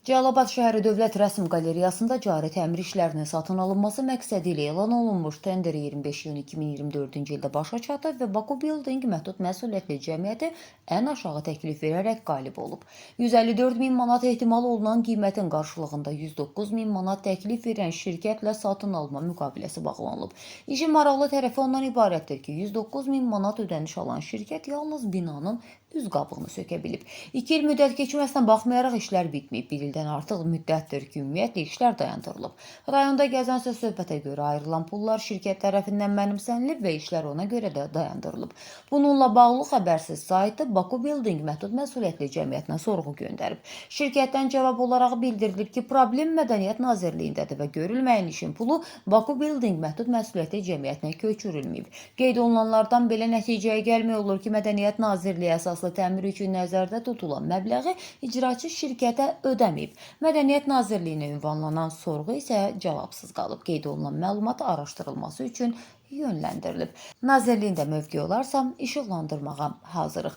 Cəlilabad şəhəri Dövlət Rəsm Qalereyasında cari təmir işlərinin satın alınması məqsədi ilə elan olunmuş tender 25 iyun 2024-cü ildə başa çatıb və Baku Building Məhdud Məsuliyyətli Cəmiyyəti ən aşağı təklif verərək qalib olub. 154 min manat ehtimal olunan qiymətin qarşılığında 109 min manat təklif verən şirkətlə satın alma müqaviləsi bağlanılıb. İşin maraqlı tərəfi ondan ibarətdir ki, 109 min manat ödəniş alan şirkət yalnız binanın üz qabığını sökə bilib. 2 il müddət keçməsinə baxmayaraq işlər bitməyib. Bir ildən artıq müddətdir ki, ümumiyyətlə işlər dayandırılıb. Rayonda gəzənsə söhbətə görə ayrılan pullar şirkət tərəfindən mənimsənilib və işlər ona görə də dayandırılıb. Bununla bağlı xəbərsiz saytı Baku Building Məhdud Məsuliyyətli Cəmiyyətinə sorğu göndərib. Şirkətdən cavab olaraq bildirilib ki, problem Mədəniyyət Nazirliyindədir və görülməyən işin pulu Baku Building Məhdud Məsuliyyətli Cəmiyyətinə köçürülməyib. Qeyd olunanlardan belə nəticəyə gəlmək olur ki, Mədəniyyət Nazirliyi əsaslı təmir üçün nəzərdə tutulan məbləği icraçı şirkətə ödəməyib. Mədəniyyət Nazirliyinə ünvanlanan sorğu isə cavabsız qalıb. Qeyd olunan məlumat araşdırılması üçün yönləndirilib. Nazirliyin də mövqeyi olarsa işıqlandırmağa hazırıq.